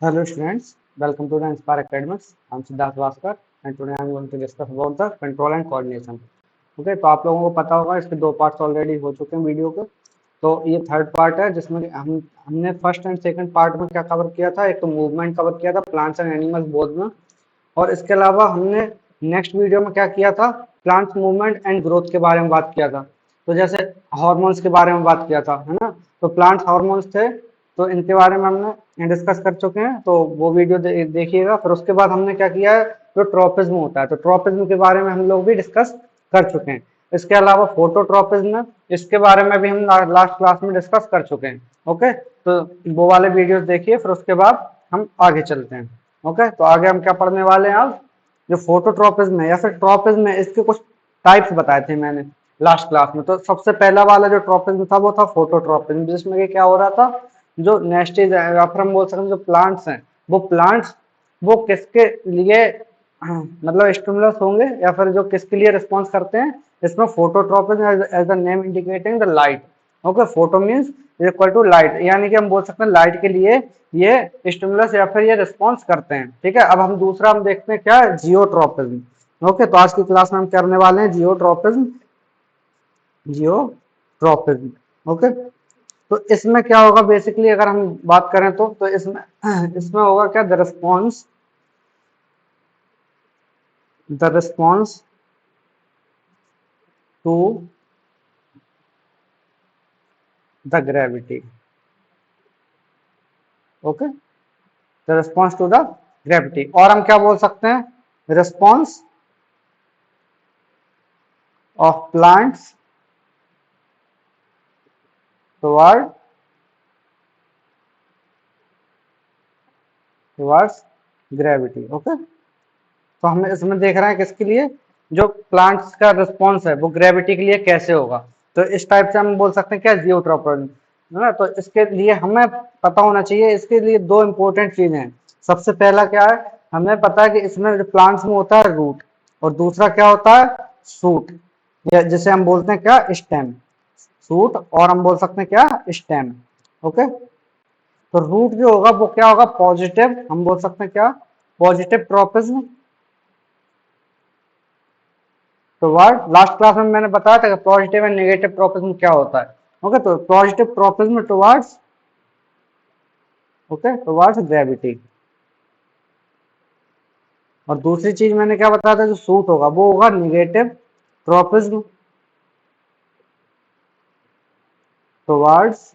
Hello students, welcome to the Inspire Academics. I'm Siddharth Bhaskar and today I'm going to discuss about the control and coordination. Okay, तो आप लोगों को पता होगा इसके दो पार्ट्स ऑलरेडी हो चुके हैं वीडियो के। तो ये थर्ड पार्ट है जिसमें कि हमने फर्स्ट एंड सेकंड पार्ट में क्या कवर किया था। एक तो मूवमेंट कवर किया था प्लांट्स एंड एनिमल्स बोथ में, और इसके अलावा हमने नेक्स्ट वीडियो में क्या किया था, प्लांट्स मूवमेंट एंड ग्रोथ के बारे में बात किया था। तो जैसे हार्मोन्स के बारे में बात किया था, है ना। तो प्लांट्स हार्मोन्स थे, तो इनके बारे में हमने डिस्कस कर चुके हैं, तो वो वीडियो देखिएगा। फिर उसके बाद हमने क्या किया है, जो ट्रॉपिज्म होता है, तो ट्रॉपिज्म के बारे में हम लोग भी डिस्कस कर चुके हैं। इसके अलावा फोटोट्रॉपिज्म, इसके बारे में भी हम लास्ट क्लास में डिस्कस कर चुके हैं। ओके, तो वो वाले वीडियोस देखिए, फिर उसके बाद हम आगे चलते हैं। ओके, तो आगे हम क्या पढ़ने वाले हैं आज, जो फोटोट्रॉपिज्म है या फिर ट्रॉपिज्म है, इसके कुछ टाइप्स बताए थे मैंने लास्ट क्लास में। तो सबसे पहला वाला जो ट्रॉपिज्म था वो था फोटोट्रॉपिज्म, जिसमें कि क्या हो रहा था, जो नेस्टेज या फिर हम बोल सकते हैं जो प्लांट्स हैं, वो किसके लिए मतलब स्टिमुलस होंगे या फिर जो किसके लिए रिस्पॉन्स करते हैं। इसमें phototropism as the name indicating the light. Okay, photo means equal to light, यानी कि हम बोल सकते हैं लाइट के लिए ये स्टिमुलस या फिर ये रिस्पॉन्स करते हैं। ठीक है, अब हम दूसरा हम देखते हैं क्या है, जियोट्रॉपिज्म। ओके, तो आज की क्लास में हम करने वाले हैं जियोट्रॉपिज्म। ओके, तो इसमें क्या होगा बेसिकली, अगर हम बात करें तो इसमें इसमें होगा क्या, the response to the gravity. Okay, the response to the gravity, और हम क्या बोल सकते हैं, response of plants towards gravity. Okay, तो हम इसमें देख रहे हैं किसके लिए, जो प्लांट्स का रिस्पॉन्स है वो ग्रेविटी के लिए कैसे होगा। तो इस टाइप से हम बोल सकते हैं क्या, जियोट्रॉपिज्म, है ना। तो इसके लिए हमें पता होना चाहिए, इसके लिए दो इंपॉर्टेंट चीजें हैं। सबसे पहला क्या है, हमें पता है कि इसमें जो प्लांट्स में होता है रूट, और दूसरा क्या होता है, सूट, या जिसे हम बोलते हैं क्या, स्टेम। सूट और हम बोल सकते हैं क्या, स्टेम। ओके, तो रूट जो होगा वो क्या होगा, पॉजिटिव, हम बोल सकते हैं क्या, positive tropism toward. Last class में मैंने बताया था कि पॉजिटिव एंड नेगेटिव ट्रॉपिज्म क्या होता है। ओके, तो positive tropism towards, okay, towards gravity. और दूसरी चीज मैंने क्या बताया था, जो सूट होगा वो होगा negative tropism towards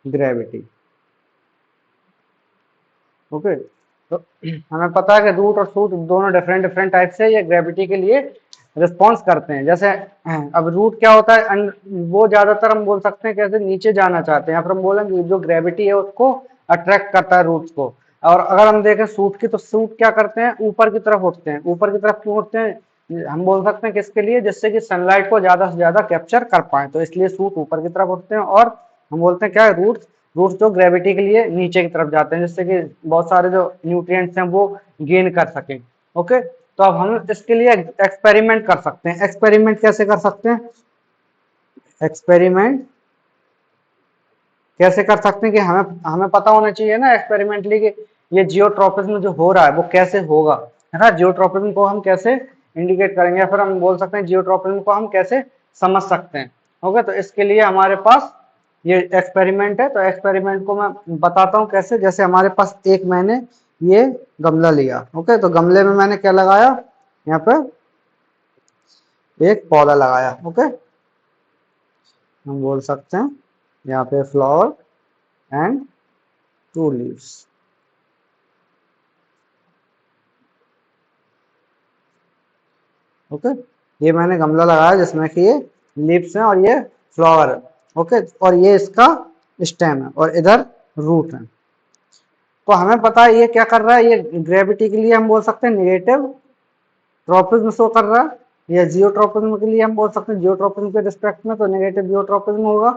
gravity. Okay, तो हमें पता है कि रूट और सूट दोनों डिफरेंट डिफरेंट टाइप से ये ग्रेविटी के लिए रिस्पॉन्स करते हैं। जैसे अब रूट क्या होता है, वो ज्यादातर हम बोल सकते हैं कैसे नीचे जाना चाहते हैं, या फिर हम बोलेंगे जो ग्रेविटी है उसको अट्रैक्ट करता है रूट्स को। और अगर हम देखें सूट की, तो सूट क्या करते हैं, ऊपर की तरफ उठते हैं। ऊपर की तरफ क्यों उठते हैं, हम बोल सकते हैं किसके लिए, जिससे कि सनलाइट को ज्यादा से ज्यादा कैप्चर कर पाए, तो इसलिए सूट ऊपर की तरफ उठते हैं। और हम बोलते हैं क्या है, रूट्स रूट्स जो ग्रेविटी के लिए नीचे की तरफ जाते हैं, जिससे कि बहुत सारे जो न्यूट्रिएंट्स हैं वो गेन कर सकें। ओके, तो अब हम इसके लिए एक्सपेरिमेंट कर सकते हैं। एक्सपेरिमेंट कैसे कर सकते हैं, एक्सपेरिमेंट कैसे कर सकते हैं कि हमें हमें पता होना चाहिए ना एक्सपेरिमेंटली कि ये जियोट्रॉपिज्म जो हो रहा है वो कैसे होगा, है ना। जियोट्रॉपिज्म को हम कैसे इंडिकेट करेंगे, या फिर हम बोल सकते हैं जियोट्रॉपिज्म को हम कैसे समझ सकते हैं। ओके, तो इसके लिए हमारे पास ये एक्सपेरिमेंट है। तो एक्सपेरिमेंट को मैं बताता हूँ कैसे। जैसे हमारे पास एक मैंने ये गमला लिया। ओके, तो गमले में मैंने क्या लगाया, यहाँ पे एक पौधा लगाया। ओके, हम बोल सकते हैं यहाँ पे फ्लावर एंड 2 लीव्स। ओके, ये मैंने गमला लगाया जिसमें कि ये लीव्स हैं और ये फ्लावर है। ओके, और ये इसका स्टेम है और इधर रूट है। तो हमें पता है ये क्या कर रहा है, ये ग्रेविटी के लिए हम बोल सकते हैं निगेटिव ट्रॉपिज्म शो कर रहा है, या जियोट्रॉपिज्म के लिए हम बोल सकते हैं जियोट्रॉपिज्म के रिस्पेक्ट में तो नेगेटिव जियोट्रॉपिज्म होगा।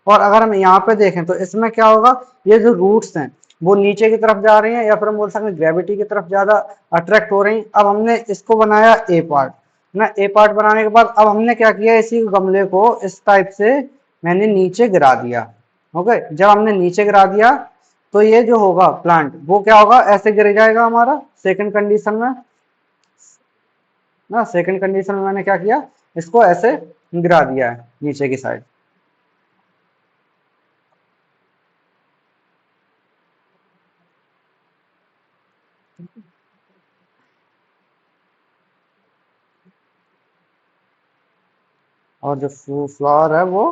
और अगर हम यहाँ पे देखें तो इसमें क्या होगा, ये जो रूट्स हैं वो नीचे की तरफ जा रही हैं, या फिर हम बोल सकते हैं ग्रेविटी की तरफ ज्यादा अट्रैक्ट हो रही हैं। अब हमने इसको बनाया ए पार्ट ना, ए पार्ट बनाने के बाद अब हमने क्या किया, इसी गमले को इस टाइप से मैंने नीचे गिरा दिया। ओके, जब हमने नीचे गिरा दिया तो ये जो होगा प्लांट वो क्या होगा, ऐसे गिर जाएगा हमारा सेकंड कंडीशन में ना। सेकंड कंडीशन में मैंने क्या किया, इसको ऐसे गिरा दिया है नीचे की साइड। और जो फ्लावर है वो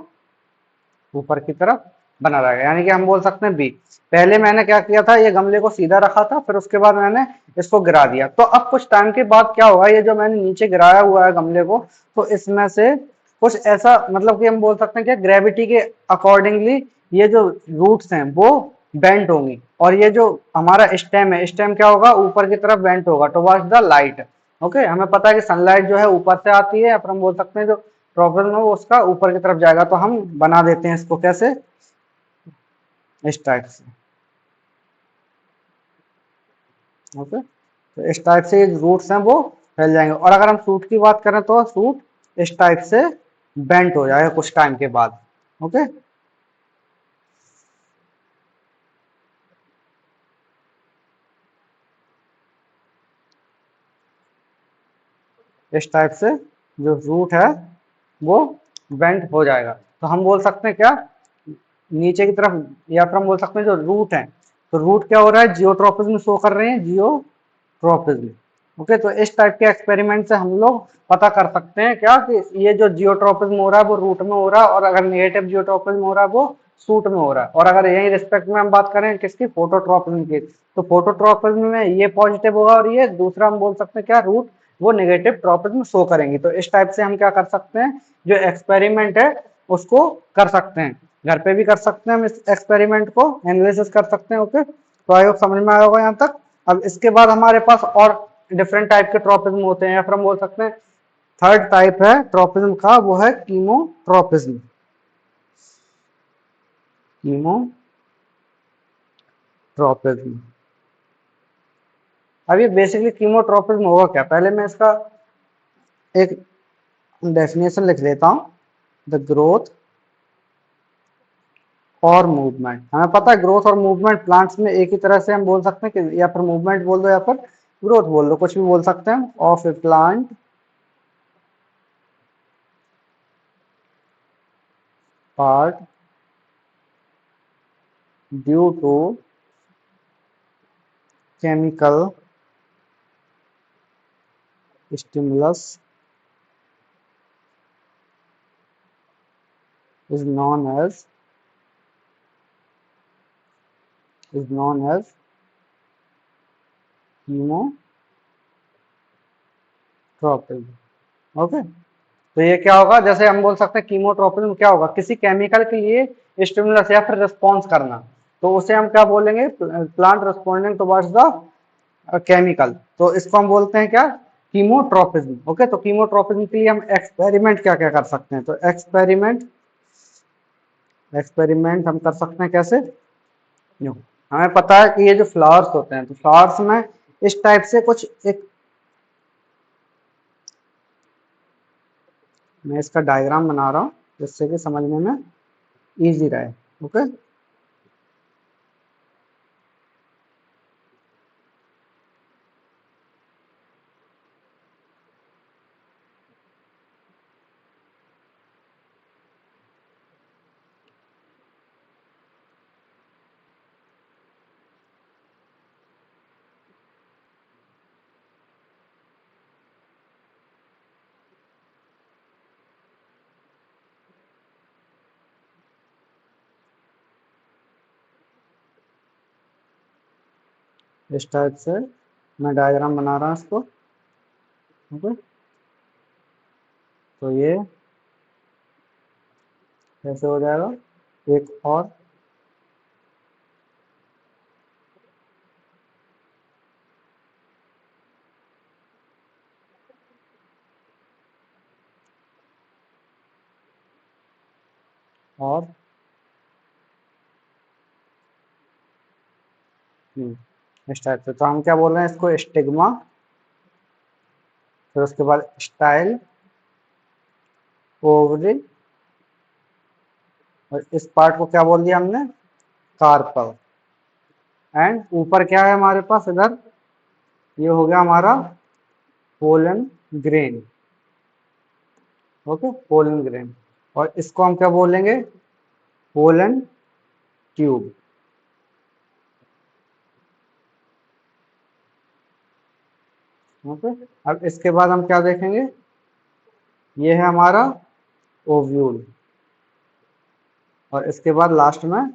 ऊपर की तरफ बना रहेगा, यानी कि हम बोल सकते हैं बी। पहले मैंने क्या किया था, ये गमले को सीधा रखा था, फिर उसके बाद मैंने इसको गिरा दिया। तो अब कुछ टाइम के बाद क्या होगा, ये जो मैंने नीचे गिराया हुआ है गमले को, तो इसमें से कुछ ऐसा मतलब कि हम बोल सकते हैं कि ग्रेविटी के अकॉर्डिंगली ये जो रूट्स हैं वो बेंट होंगी, और ये जो हमारा स्टेम है, स्टेम क्या होगा, ऊपर की तरफ बेंट होगा टुवर्ड्स द लाइट। ओके, हमें पता है कि सनलाइट जो है ऊपर से आती है, या फिर हम बोल सकते हैं जो प्रॉब्लम है वो उसका ऊपर की तरफ जाएगा। तो हम बना देते हैं इसको कैसे, इस टाइप से। ओके, तो इस टाइप से रूट्स हैं वो फैल जाएंगे। और अगर हम सूट की बात करें तो सूट इस टाइप से बेंट हो जाएगा कुछ टाइम के बाद। ओके, इस टाइप से जो रूट है वो बेंट हो जाएगा। तो हम बोल सकते हैं क्या, नीचे की तरफ, या फिर हम बोल सकते हैं जो रूट है, तो रूट क्या हो रहा है, जियोट्रॉपिज्म शो कर रहे हैं, जियोट्रॉपिज्म। ओके, तो इस टाइप के एक्सपेरिमेंट से हम लोग पता कर सकते हैं क्या, कि ये जो जियोट्रॉपिज्म हो रहा है वो रूट में हो रहा है, और अगर नेगेटिव जियोट्रॉपिज्म हो रहा है वो सूट में हो रहा है। और अगर यही रिस्पेक्ट में हम बात करें किसकी, फोटोट्रॉपिज्म की, तो फोटोट्रॉपिज्म में ये पॉजिटिव होगा, और ये दूसरा हम बोल सकते हैं क्या, रूट, वो नेगेटिव ट्रॉपिज्म शो करेंगी। तो इस टाइप से हम क्या कर सकते हैं, जो एक्सपेरिमेंट है उसको कर सकते हैं, घर पे भी कर सकते हैं हम इस एक्सपेरिमेंट को एनालिसिस कर सकते हैं। ओके, तो आई होप समझ में आया होगा यहाँ तक। अब इसके बाद हमारे पास और डिफरेंट टाइप के ट्रॉपिज्म होते हैं, या फिर हम बोल सकते हैं थर्ड टाइप है ट्रॉपिज्म का, वो है कीमोट्रॉपिज्म। कीमोट्रॉपिज्म, अब ये बेसिकली कीमोट्रॉपिज्म होगा क्या, पहले मैं इसका एक डेफिनेशन लिख लेता हूं। द ग्रोथ और मूवमेंट, हमें पता है ग्रोथ और मूवमेंट प्लांट्स में एक ही तरह से हम बोल सकते हैं कि या फिर मूवमेंट बोल दो या फिर ग्रोथ बोल दो, कुछ भी बोल सकते हैं, of a plant part due to chemical stimulus is known as chemotropism. Okay, तो ये क्या होगा, जैसे हम बोल सकते हैं कीमोट्रोपिज्म क्या होगा, किसी केमिकल के लिए स्टिमुलस या फिर रिस्पॉन्स करना, तो उसे हम क्या बोलेंगे, plant responding towards the chemical, तो इसको हम बोलते हैं क्या, कीमोट्रोपिज्म। ओके, तो कीमोट्रोपिज्म के लिए हम एक्सपेरिमेंट क्या क्या कर सकते हैं, तो एक्सपेरिमेंट हम कर सकते हैं कैसे, यूं, हमें पता है कि ये जो फ्लावर्स होते हैं, तो फ्लावर्स में इस टाइप से कुछ एक, मैं इसका डायग्राम बना रहा हूँ जिससे कि समझने में इजी रहे। ओके, इस टाइप से मैं डायग्राम बना रहा हूँ इसको। ओके, तो ये कैसे हो जाएगा, एक और इस टाइप से, तो हम क्या बोल रहे हैं इसको, स्टिग्मा, फिर उसके बाद स्टाइल, ओवरी, और इस पार्ट को क्या बोल दिया हमने, कार्पल। एंड ऊपर क्या है हमारे पास इधर, ये हो गया हमारा pollen grain. Okay, pollen grain. और इसको हम क्या बोलेंगे, पोलन ट्यूब। ओके, अब इसके बाद हम क्या देखेंगे, ये है हमारा ओव्यूल। और इसके बाद लास्ट में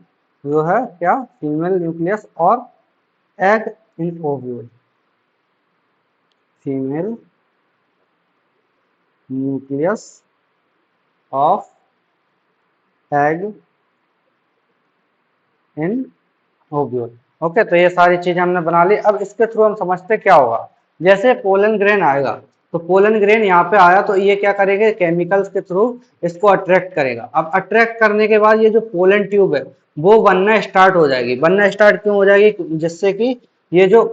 जो है क्या, फीमेल न्यूक्लियस और egg in ovule. Female nucleus of egg in ovule. Okay, तो ये सारी चीजें हमने बना ली। अब इसके थ्रू हम समझते क्या होगा, जैसे पोलन ग्रेन आएगा, तो पोलन ग्रेन यहाँ पे आया तो ये क्या करेगा, केमिकल्स के थ्रू इसको अट्रैक्ट करेगा। अब अट्रैक्ट करने के बाद ये जो पोलन ट्यूब है वो बनना स्टार्ट हो जाएगी। बनना स्टार्ट क्यों हो जाएगी, जिससे कि ये जो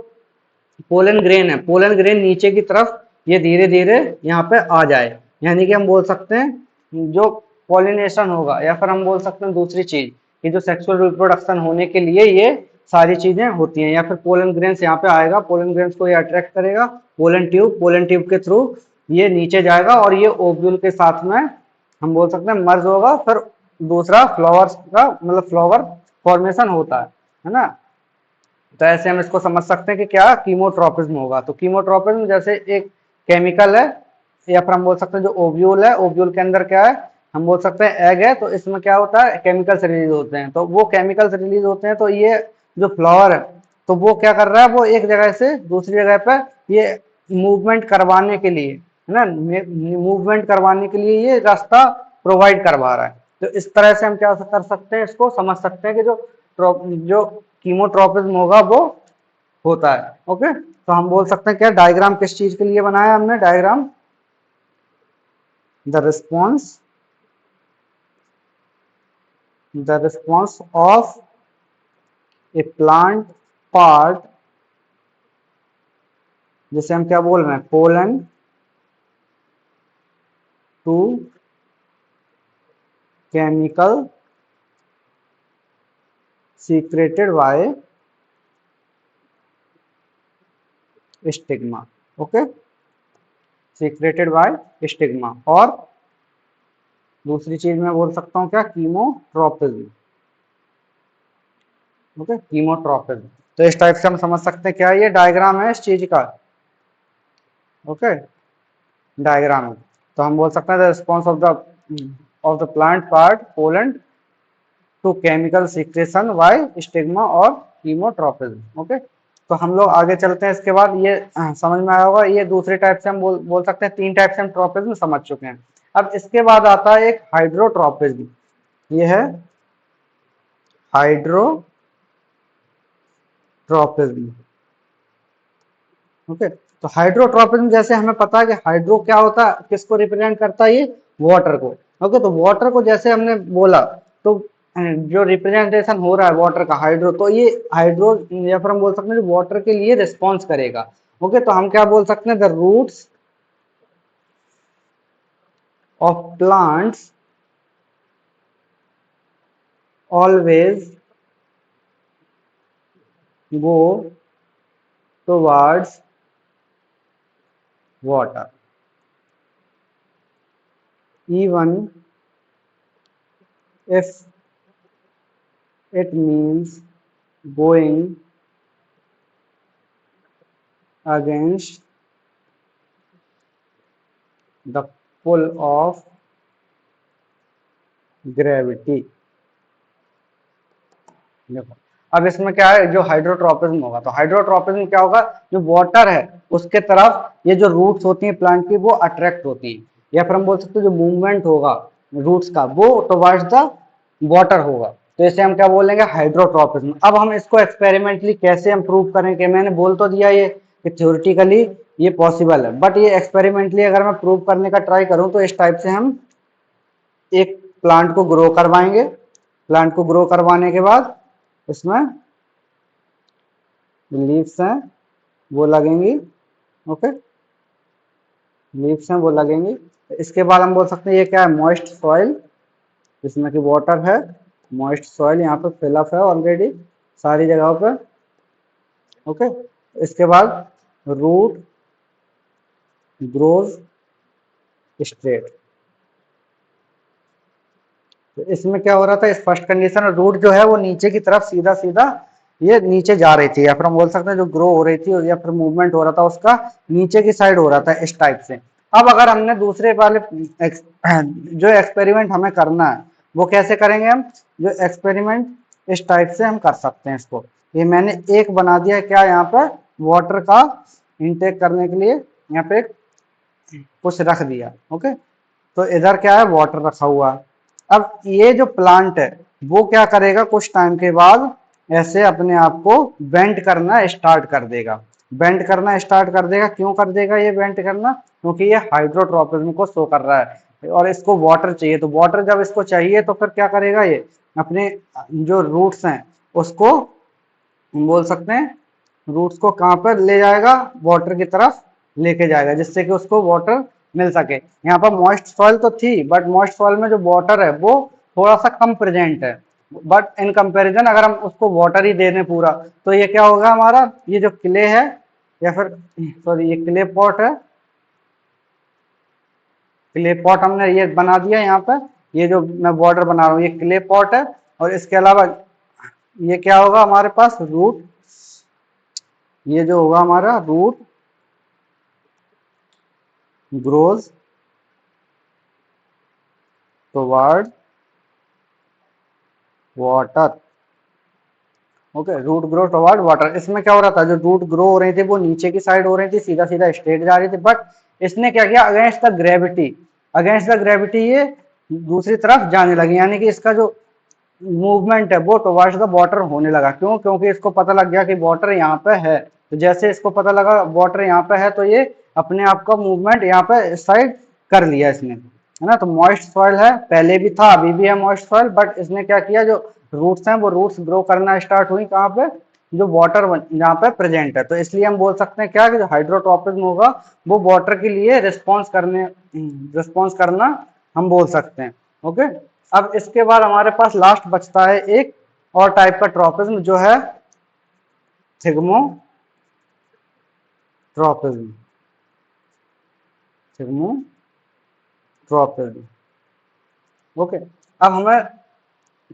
पोलन ग्रेन है, पोलन ग्रेन नीचे की तरफ ये धीरे धीरे यहाँ पे आ जाए। यानी कि हम बोल सकते हैं जो पॉलिनेशन होगा, या फिर हम बोल सकते हैं दूसरी चीज कि जो सेक्सुअल रिप्रोडक्शन होने के लिए ये सारी चीजें होती हैं। या फिर पोलन ग्रेन्स यहाँ पे आएगा, पोलन ग्रेन्स को ये अट्रैक्ट करेगा, पोलन ट्यूब के थ्रू ये नीचे जाएगा और ये ओव्यूल के साथ में हम बोल सकते हैं मर्ज होगा। फिर दूसरा फ्लावर्स का मतलब फ्लावर फॉर्मेशन होता है ना। तो ऐसे हम इसको समझ सकते हैं कि क्या, कीमोट्रोपिज्म होगा। तो कीमोट्रोपिज्म जैसे एक केमिकल है, या फिर हम बोल सकते हैं जो ओव्यूल है, ओव्यूल के अंदर क्या है, हम बोल सकते हैं एग है, तो इसमें क्या होता है, केमिकल्स रिलीज होते हैं। तो वो केमिकल्स रिलीज होते हैं, तो ये जो फ्लावर है तो वो क्या कर रहा है, वो एक जगह से दूसरी जगह पर ये मूवमेंट करवाने के लिए, है ना, मूवमेंट करवाने के लिए ये रास्ता प्रोवाइड करवा रहा है। तो इस तरह से हम क्या कर सकते हैं, इसको समझ सकते हैं कि जो कीमोट्रोपिज्म होगा वो होता है। ओके, तो हम बोल सकते हैं क्या, डायग्राम किस चीज के लिए बनाया हमने, diagram the response of a plant part, जिसे हम क्या बोल रहे हैं, pollen to chemical secreted by stigma. Okay, secreted by stigma. और दूसरी चीज मैं बोल सकता हूँ क्या, कीमोट्रोपिज्म। Okay, chemotropism. तो इस टाइप से हम समझ सकते हैं क्या, ये डायग्राम है इस चीज का। ओके, डायग्राम है। तो हम बोल सकते हैं response of the plant part pollen to chemical secretion by stigma और कीमोट्रोपिज्म। ओके, तो हम लोग आगे चलते हैं। इसके बाद ये समझ में आया होगा, ये दूसरे टाइप से हम बोल सकते हैं, तीन टाइप से हम ट्रोपिज्म समझ चुके हैं। अब इसके बाद आता है एक हाइड्रोट्रोपिज्म। ये है हाइड्रोट्रोपिज्म। ओके, तो हाइड्रोट्रोपिज्म जैसे हमें पता है कि हाइड्रो क्या होता है, किसको रिप्रेजेंट करता है, ये वाटर को। ओके, तो वाटर को जैसे हमने बोला, तो जो रिप्रेजेंटेशन हो रहा है वाटर का, हाइड्रो, तो ये हाइड्रो या फिर हम बोल सकते हैं वाटर के लिए रिस्पॉन्स करेगा। ओके, तो हम क्या बोल सकते हैं, the roots of plants always go towards water even if it means going against the pull of gravity। देखो, अब इसमें क्या है, जो हाइड्रोट्रोपिज्म होगा, तो हाइड्रोट्रोपिज्म क्या होगा, जो वाटर है उसके तरफ ये जो रूट्स होती हैं प्लांट की वो अट्रैक्ट होती हैं। या फिर हम बोल सकते हैं जो मूवमेंट होगा रूट्स का वो टुवर्ड्स द वाटर होगा, तो इसे हम क्या बोलेंगे, हाइड्रोट्रोपिज्म। अब हम इसको एक्सपेरिमेंटली कैसे हम प्रूव करें, कि मैंने बोल तो दिया ये कि थ्योरेटिकली ये पॉसिबल है, बट ये एक्सपेरिमेंटली अगर मैं प्रूव करने का ट्राई करूं तो इस टाइप से हम एक प्लांट को ग्रो करवाएंगे। प्लांट को ग्रो करवाने के बाद इसमें लीव्स हैं वो लगेंगी। ओके, लीव्स हैं वो लगेंगी। इसके बाद हम बोल सकते हैं ये क्या है, मॉइस्ट सॉइल, जिसमें कि वाटर है, मॉइस्ट सॉइल यहाँ पे फिलअप है ऑलरेडी सारी जगहों पर। ओके, इसके बाद रूट ग्रोज स्ट्रेट। तो इसमें क्या हो रहा था, इस फर्स्ट कंडीशन में रूट जो है वो नीचे की तरफ सीधा सीधा ये नीचे जा रही थी, या फिर हम बोल सकते हैं जो ग्रो हो रही थी या फिर मूवमेंट हो रहा था उसका नीचे की साइड हो रहा था इस टाइप से। अब अगर हमने दूसरे वाले जो एक्सपेरिमेंट हमें करना है वो कैसे करेंगे हम, जो एक्सपेरिमेंट इस टाइप से हम कर सकते हैं इसको। ये मैंने एक बना दिया क्या यहाँ पर, वाटर का इनटेक करने के लिए यहाँ पे कुछ रख दिया। ओके, तो इधर क्या है, वाटर रखा हुआ। अब ये जो प्लांट है वो क्या करेगा, कुछ टाइम के बाद ऐसे अपने आप को बेंड करना स्टार्ट कर देगा। बेंड करना स्टार्ट कर देगा, क्यों कर देगा ये बेंड करना, क्योंकि ये हाइड्रोट्रोपिज्म को शो कर रहा है और इसको वाटर चाहिए। तो वाटर जब इसको चाहिए तो फिर क्या करेगा, ये अपने जो रूट्स हैं उसको बोल सकते हैं, रूट्स को कहाँ पर ले जाएगा, वाटर की तरफ लेके जाएगा, जिससे कि उसको वाटर मिल सके। यहाँ पर मॉइस्ट सॉइल तो थी, बट मॉइस्ट सॉइल में जो वाटर है वो थोड़ा सा कम प्रेजेंट है। बट इन कंपैरिजन अगर हम उसको वाटर ही दे दें पूरा, तो ये क्या होगा, हमारा ये जो क्ले है या फिर सॉरी ये क्ले पॉट है, क्ले पॉट हमने ये बना दिया यहाँ पर, ये जो मैं बॉर्डर बना रहा हूँ ये क्ले पॉट है। और इसके अलावा ये क्या होगा हमारे पास, रूट, ये जो होगा हमारा root grows toward water. Okay, root grow toward water. इसमें क्या हो रहा था, जो रूट ग्रो हो रही थी वो नीचे की साइड हो रही थी, सीधा सीधा स्ट्रेट जा रही थी, बट इसने क्या किया, against the gravity, against the gravity ये दूसरी तरफ जाने लगी, यानी कि इसका जो मूवमेंट है वो टुवर्ड्स द वाटर होने लगा। क्यों, क्योंकि इसको पता लग गया कि वाटर यहाँ पे है। तो जैसे इसको पता लगा वाटर यहाँ पे है, तो ये अपने आप का मूवमेंट यहाँ पे इस साइड कर लिया इसने, है ना। तो मॉइस्ट सॉइल है, पहले भी था अभी भी है मॉइस्ट सॉइल, बट इसने क्या किया, जो रूट्स हैं वो रूट्स ग्रो करना स्टार्ट हुई कहाँ पे, जो वाटर यहाँ पे प्रेजेंट है। तो इसलिए हम बोल सकते हैं क्या, कि जो हाइड्रोट्रोपिज्म होगा वो वाटर के लिए रिस्पॉन्स करना हम बोल सकते हैं। ओके, अब इसके बाद हमारे पास लास्ट बचता है एक और टाइप का ट्रोपिज्म, जो है थिग्मोट्रोपिज्म। थिग्मोट्रोपिज्म। ओके, अब हमें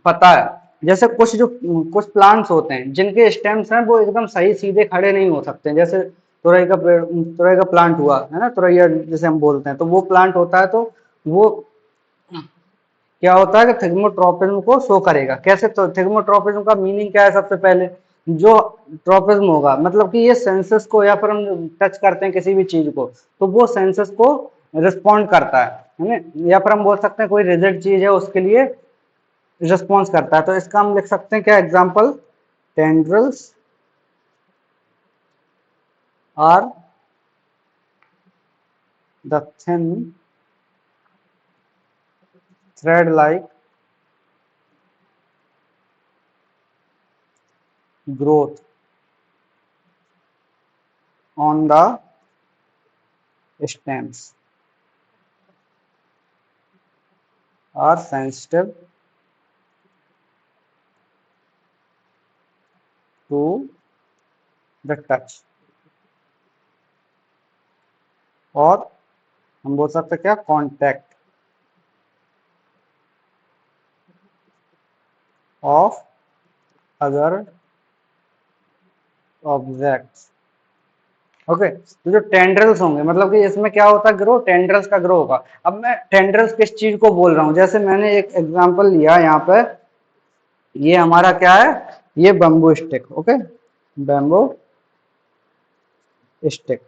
पता है जैसे कुछ प्लांट्स होते हैं जिनके स्टेम्स हैं वो एकदम सही सीधे खड़े नहीं हो सकते, जैसे तुरई का पेड़, तुरई का प्लांट हुआ है ना, तुरैया जिसे हम बोलते हैं, तो वो प्लांट होता है, तो वो क्या होता है कि थिग्मोट्रोपिज्म को शो करेगा। कैसे, तो थिग्मोट्रोपिज्म का मीनिंग क्या है, सबसे पहले जो ट्रोपिज्म होगा मतलब कि ये सेंसस को, या फिर हम टच करते हैं किसी भी चीज को तो वो सेंसस को रिस्पॉन्ड करता है ना, या फिर हम बोल सकते हैं कोई रिजिड चीज है उसके लिए रिस्पॉन्स करता है। तो इसका हम लिख सकते हैं क्या example, tendrils are the thin thread like growth on the stems are sensitive to the touch। और हम बोल सकते हैं क्या, contact of other objects. Okay, तो जो टेंड्रल्स होंगे मतलब कि इसमें क्या होता है, ग्रो, टेंड्रल्स का ग्रो होगा। अब मैं टेंड्रल्स किस चीज को बोल रहा हूँ, जैसे मैंने एक एग्जांपल लिया यहाँ पे, ये हमारा क्या है, ये bamboo stick. Okay, bamboo stick.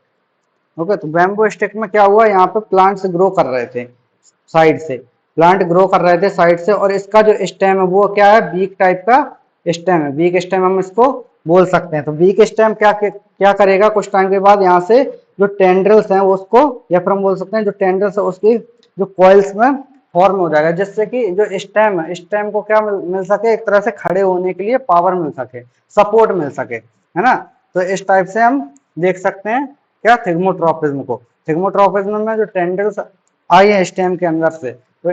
Okay, तो बैम्बू स्टिक में क्या हुआ, यहाँ पे प्लांट्स ग्रो कर रहे थे साइड से, प्लांट ग्रो कर रहे थे साइड से, और इसका जो स्टेम है वो क्या है, बीक टाइप का स्टेम है, बीक स्टेम हम इसको बोल सकते हैं। तो बीक स्टेम क्या करेगा, कुछ टाइम के बाद यहाँ से जो टेंड्रल्स हैं उसको, या फिर हम बोल सकते हैं जो टेंड्रल्स है उसकी जो कॉइल्स में फॉर्म हो जाएगा, जिससे कि जो स्टेम है, स्टेम को क्या मिल सके, एक तरह से खड़े होने के लिए पावर मिल सके, सपोर्ट मिल सके, है ना। तो इस टाइप से हम देख सकते हैं क्या, थिग्मोट्रोपिज्म को। थिग्मोट्रोपिज्म में जो टेंड्रल्स आई है स्टेम के अंदर से, तो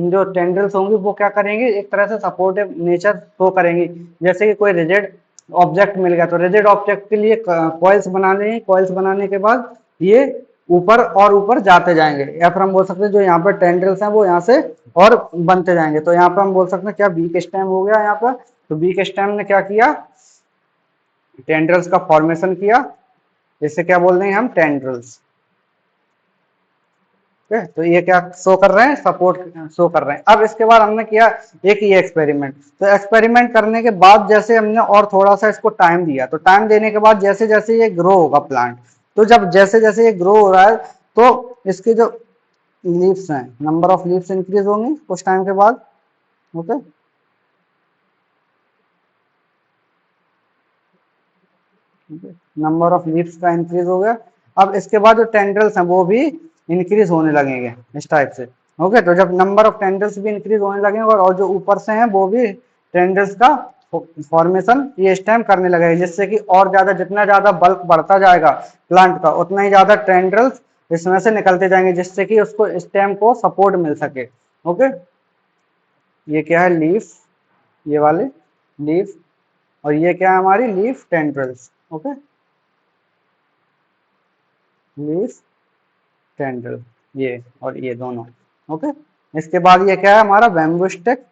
जो टेंड्रल्स होंगी वो क्या करेंगी, एक तरह से सपोर्टिव नेचर शो करेंगी, जैसे कि कोई रिजिड ऑब्जेक्ट मिल गया। तो रिजिड ऑब्जेक्ट के लिए कॉइल्स बनाने हैं, कॉइल्स बनाने के बाद ये ऊपर और ऊपर जाते जाएंगे, या फिर हम बोल सकते हैं जो यहाँ पर टेंड्रिल्स हैं वो यहाँ से और बनते जाएंगे। तो यहाँ पर हम बोल सकते हैं क्या वीक स्टेम हो गया यहाँ पर। तो वीक स्टेम ने क्या किया, टेंड्रिल्स का फॉर्मेशन किया, इसे क्या बोल रहे हैं हम, टेंड्रिल्स। ठीक है, तो ये क्या शो कर रहे हैं, सपोर्ट शो कर रहे हैं। अब इसके बाद हमने किया एक ये एक्सपेरिमेंट। तो एक्सपेरिमेंट करने के बाद जैसे हमने और थोड़ा सा इसको टाइम दिया, तो टाइम देने के बाद जैसे जैसे ये ग्रो होगा प्लांट, तो जब जैसे जैसे ये ग्रो हो रहा है तो इसके जो लीव्स हैं, नंबर ऑफ लीव्स इंक्रीज होंगे कुछ टाइम के बाद। ओके, नंबर ऑफ लीव्स का इंक्रीज हो गया। अब इसके बाद जो टेंड्रल्स हैं वो भी इंक्रीज होने लगेंगे इस टाइप से। ओके, तो जब नंबर ऑफ टेंड्रल्स भी इंक्रीज होने लगेंगे और जो ऊपर से हैं वो भी टेंड्रल्स का फॉर्मेशन ये स्टेम करने लगेगा, जिससे कि और ज्यादा, जितना ज्यादा बल्क बढ़ता जाएगा प्लांट का, उतना ही ज्यादा टेंड्रल्स इसमें से निकलते जाएंगे, जिससे कि उसको स्टेम को सपोर्ट मिल सके। ओके, ये क्या है, लीफ, ये वाले लीफ, और ये क्या है हमारी leaf tendrils. Okay, leaf tendril, ये और ये दोनों। ओके, इसके बाद ये क्या है हमारा बैम्बू स्टिक।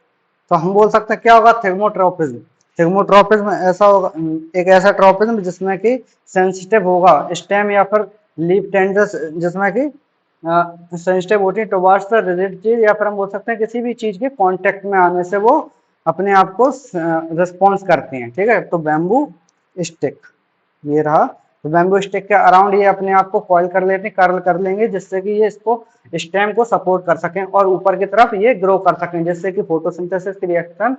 तो हम बोल सकते हैं क्या होगा, थिग्मोट्रोपिज्म। थिग्मोट्रोपिज्म ऐसा होगा, एक ऐसा ट्रोपिज्म जिसमें कि सेंसिटिव होगा स्टेम या फिर लीफ टेंड्रल्स, जिसमें कि सेंसिटिव होती है टुवर्ड्स द रिजिड चीज, या फिर हम बोल सकते हैं किसी भी चीज के कांटेक्ट में आने से वो अपने आप को रिस्पॉन्स करती हैं। ठीक है, तो बैम्बू स्टिक ये रहा। तो बैम्बू स्टिक के अराउंड ये अपने आप को कॉइल कर लेते हैं, कर्ल कर लेंगे, जिससे कि ये इसको स्टेम को सपोर्ट कर सकें और ऊपर की तरफ ये ग्रो कर सकें, जिससे कि फोटोसिंथेसिस की रिएक्शन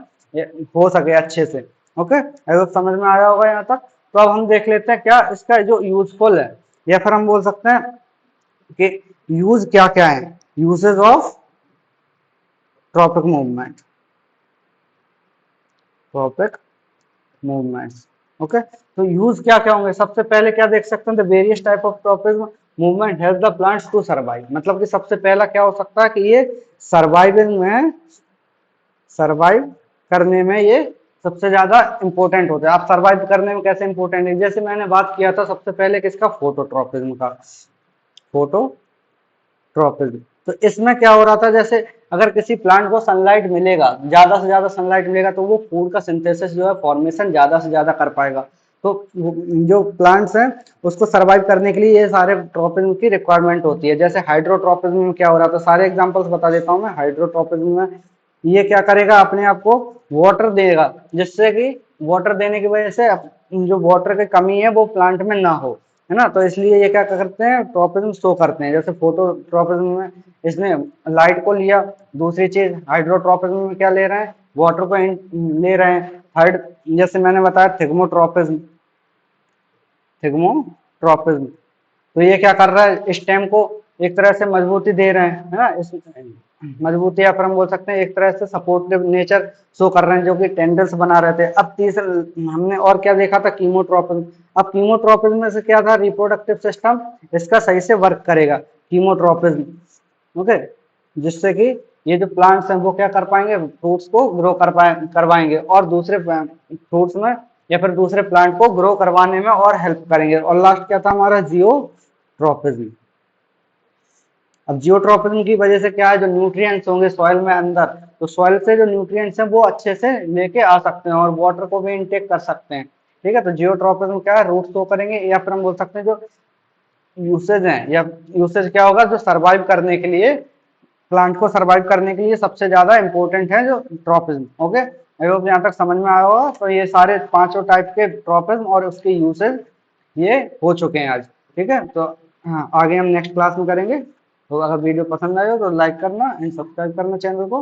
हो सके अच्छे से। ओके, अगर समझ में आया होगा यहाँ तक। तो अब हम देख लेते हैं क्या इसका जो यूजफुल है, या फिर हम बोल सकते हैं कि यूज क्या क्या है, uses of tropic movement, tropic movements. Okay, तो यूज क्या क्या होंगे, सबसे पहले क्या देख सकते हैं, the various type of tropic movement help the plants to survive. मतलब कि सबसे पहला क्या हो सकता है कि ये सर्वाइविंग में, सर्वाइव करने में ये सबसे ज्यादा इंपॉर्टेंट होता है। आप सर्वाइव करने में कैसे इंपॉर्टेंट है, जैसे मैंने बात किया था सबसे पहले किसका, फोटोट्रॉपिज्म का, फोटोट्रॉपिज्म। तो इसमें क्या हो रहा था, जैसे अगर किसी प्लांट को सनलाइट मिलेगा, ज्यादा से ज्यादा सनलाइट मिलेगा, तो वो फूड का सिंथेसिस जो है, फॉर्मेशन ज्यादा से ज्यादा कर पाएगा। तो जो प्लांट्स हैं उसको सर्वाइव करने के लिए ये सारे ट्रॉपिज्म की रिक्वायरमेंट होती है। जैसे हाइड्रोट्रॉपिज्म में क्या हो रहा था, सारे एग्जांपल्स बता देता हूँ मैं। हाइड्रोट्रॉपिज्म में ये क्या करेगा, अपने आप को वाटर देगा, जिससे कि वाटर देने की वजह से जो वाटर की कमी है वो प्लांट में ना हो, है ना। तो इसलिए ये क्या करते हैं, ट्रॉपिज्म शो करते हैं। जैसे फोटो ट्रॉपिज्म में इसने लाइट को लिया, दूसरी चीज हाइड्रोट्रॉपिज्म में क्या ले रहे हैं, वाटर को ले रहे हैं। थर्ड, जैसे मैंने बताया थिग्मोट्रॉपिज्म, थिग्मोट्रॉपिज्म, तो ये क्या कर रहा है, स्टेम को एक तरह से मजबूती दे रहे हैं, है ना। इस मजबूती, या फिर हम बोल सकते हैं एक तरह से सपोर्टिव नेचर शो कर रहे हैं, जो कि टेंडल्स बना रहे थे। अब तीसरा हमने और क्या देखा था, कीमोट्रॉपिज्म। अब कीमोट्रॉपिज्म में से क्या था, रिप्रोडक्टिव सिस्टम इसका सही से वर्क करेगा, कीमोट्रॉपिज्म। ओके, जिससे कि ये जो प्लांट्स हैं वो क्या कर पाएंगे, फ्रूट्स को ग्रो करवाएंगे, और दूसरे फ्रूट्स में या फिर दूसरे प्लांट को ग्रो करवाने में और हेल्प करेंगे। और लास्ट क्या था हमारा, जियोट्रॉपिज्म। अब जियोट्रॉपिज्म की वजह से क्या है, जो न्यूट्रिएंट्स होंगे सॉइल में अंदर, तो सॉइल से जो न्यूट्रिएंट्स हैं वो अच्छे से लेके आ सकते हैं और वाटर को भी इनटेक कर सकते हैं। ठीक है, तो जियोट्रॉपिज्म क्या है, रूट शो करेंगे, या फिर हम बोल सकते हैं जो यूसेज हैं, या यूसेज क्या होगा, जो सर्वाइव करने के लिए, प्लांट को सर्वाइव करने के लिए सबसे ज्यादा इंपॉर्टेंट है जो ट्रॉपिज्म। ओके, आई होप यहाँ तक समझ में आया होगा। तो ये सारे पांचों टाइप के ट्रॉपिज्म और उसके यूसेज ये हो चुके हैं आज। ठीक है, तो हाँ, आगे हम नेक्स्ट क्लास में करेंगे। तो अगर वीडियो पसंद आए हो तो लाइक करना एंड सब्सक्राइब करना चैनल को।